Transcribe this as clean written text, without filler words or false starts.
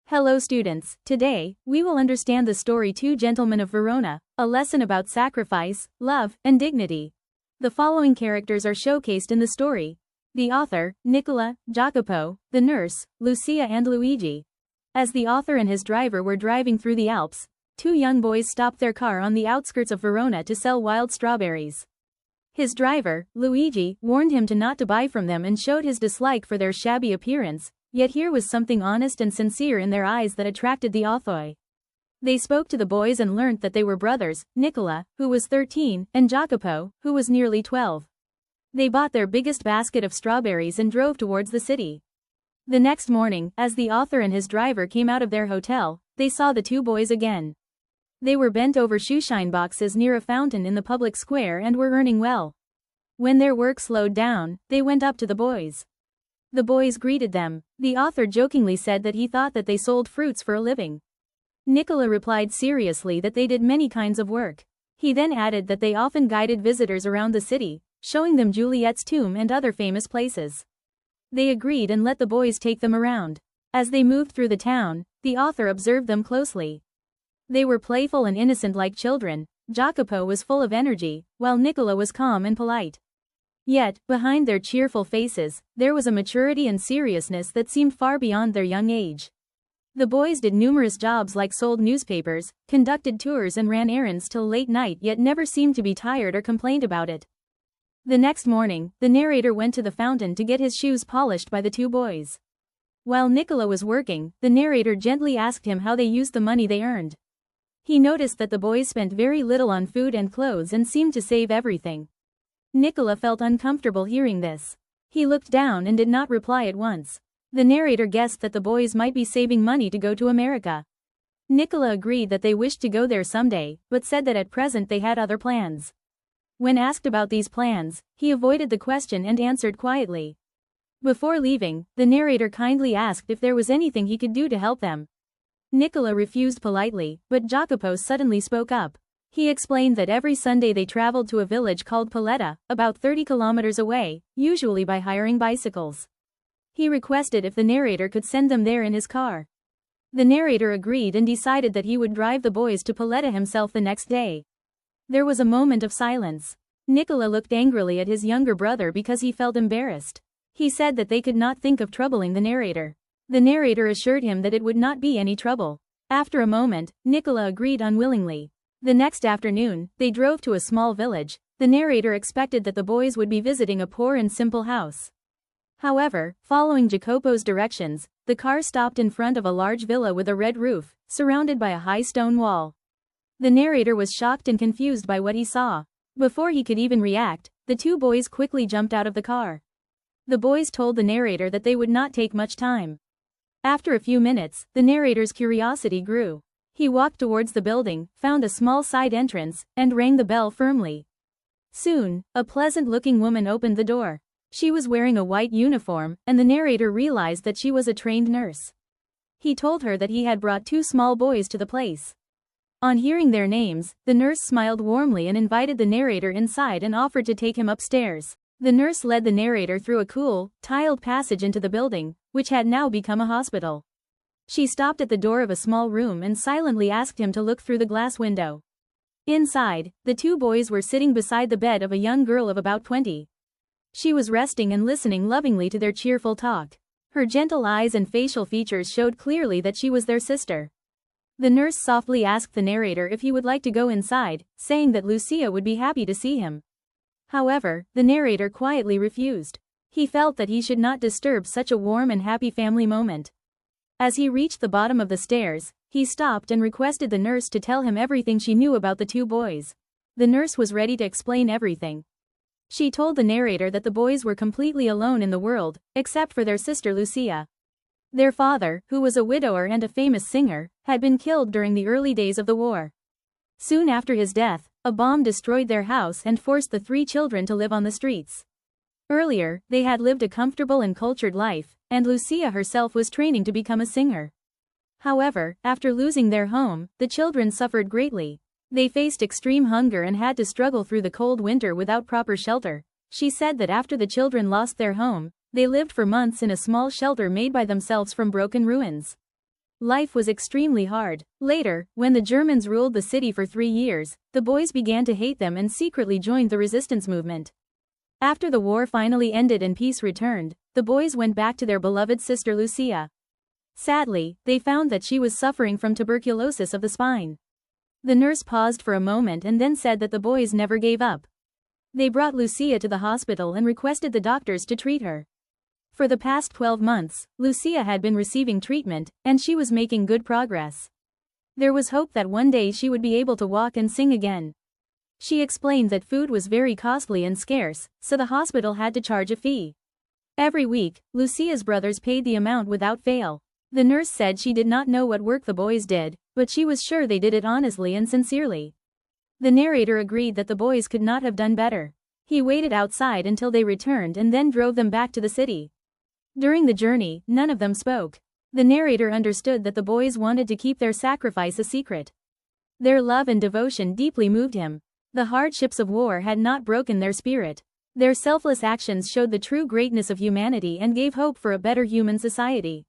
Hello students, today, we will understand the story Two Gentlemen of Verona, a lesson about sacrifice, love, and dignity. The following characters are showcased in the story. The author, Nicola, Jacopo, the nurse, Lucia and Luigi. As the author and his driver were driving through the Alps, two young boys stopped their car on the outskirts of Verona to sell wild strawberries. His driver, Luigi, warned him not to buy from them and showed his dislike for their shabby appearance. Yet here was something honest and sincere in their eyes that attracted the author. They spoke to the boys and learnt that they were brothers, Nicola, who was 13, and Jacopo, who was nearly 12. They bought their biggest basket of strawberries and drove towards the city. The next morning, as the author and his driver came out of their hotel, they saw the two boys again. They were bent over shoeshine boxes near a fountain in the public square and were earning well. When their work slowed down, they went up to the boys. The boys greeted them. The author jokingly said that he thought that they sold fruits for a living. Nicola replied seriously that they did many kinds of work. He then added that they often guided visitors around the city, showing them Juliet's tomb and other famous places. They agreed and let the boys take them around. As they moved through the town, the author observed them closely. They were playful and innocent like children. Jacopo was full of energy, while Nicola was calm and polite. Yet, behind their cheerful faces, there was a maturity and seriousness that seemed far beyond their young age. The boys did numerous jobs like sold newspapers, conducted tours and ran errands till late night, yet never seemed to be tired or complained about it. The next morning, the narrator went to the fountain to get his shoes polished by the two boys. While Nicola was working, the narrator gently asked him how they used the money they earned. He noticed that the boys spent very little on food and clothes and seemed to save everything. Nicola felt uncomfortable hearing this. He looked down and did not reply at once. The narrator guessed that the boys might be saving money to go to America. Nicola agreed that they wished to go there someday, but said that at present they had other plans. When asked about these plans, he avoided the question and answered quietly. Before leaving, the narrator kindly asked if there was anything he could do to help them. Nicola refused politely, but Jacopo suddenly spoke up. He explained that every Sunday they traveled to a village called Paletta, about 30 kilometers away, usually by hiring bicycles. He requested if the narrator could send them there in his car. The narrator agreed and decided that he would drive the boys to Paletta himself the next day. There was a moment of silence. Nicola looked angrily at his younger brother because he felt embarrassed. He said that they could not think of troubling the narrator. The narrator assured him that it would not be any trouble. After a moment, Nicola agreed unwillingly. The next afternoon, they drove to a small village. The narrator expected that the boys would be visiting a poor and simple house. However, following Jacopo's directions, the car stopped in front of a large villa with a red roof, surrounded by a high stone wall. The narrator was shocked and confused by what he saw. Before he could even react, the two boys quickly jumped out of the car. The boys told the narrator that they would not take much time. After a few minutes, the narrator's curiosity grew. He walked towards the building, found a small side entrance, and rang the bell firmly. Soon, a pleasant-looking woman opened the door. She was wearing a white uniform, and the narrator realized that she was a trained nurse. He told her that he had brought two small boys to the place. On hearing their names, the nurse smiled warmly and invited the narrator inside and offered to take him upstairs. The nurse led the narrator through a cool, tiled passage into the building, which had now become a hospital. She stopped at the door of a small room and silently asked him to look through the glass window. Inside, the two boys were sitting beside the bed of a young girl of about 20. She was resting and listening lovingly to their cheerful talk. Her gentle eyes and facial features showed clearly that she was their sister. The nurse softly asked the narrator if he would like to go inside, saying that Lucia would be happy to see him. However, the narrator quietly refused. He felt that he should not disturb such a warm and happy family moment. As he reached the bottom of the stairs, he stopped and requested the nurse to tell him everything she knew about the two boys. The nurse was ready to explain everything. She told the narrator that the boys were completely alone in the world, except for their sister Lucia. Their father, who was a widower and a famous singer, had been killed during the early days of the war. Soon after his death, a bomb destroyed their house and forced the three children to live on the streets. Earlier, they had lived a comfortable and cultured life, and Lucia herself was training to become a singer. However, after losing their home, the children suffered greatly. They faced extreme hunger and had to struggle through the cold winter without proper shelter. She said that after the children lost their home, they lived for months in a small shelter made by themselves from broken ruins. Life was extremely hard. Later, when the Germans ruled the city for 3 years, the boys began to hate them and secretly joined the resistance movement. After the war finally ended and peace returned, the boys went back to their beloved sister Lucia. Sadly, they found that she was suffering from tuberculosis of the spine. The nurse paused for a moment and then said that the boys never gave up. They brought Lucia to the hospital and requested the doctors to treat her. For the past 12 months, Lucia had been receiving treatment, and she was making good progress. There was hope that one day she would be able to walk and sing again. She explained that food was very costly and scarce, so the hospital had to charge a fee. Every week, Lucia's brothers paid the amount without fail. The nurse said she did not know what work the boys did, but she was sure they did it honestly and sincerely. The narrator agreed that the boys could not have done better. He waited outside until they returned and then drove them back to the city. During the journey, none of them spoke. The narrator understood that the boys wanted to keep their sacrifice a secret. Their love and devotion deeply moved him. The hardships of war had not broken their spirit. Their selfless actions showed the true greatness of humanity and gave hope for a better human society.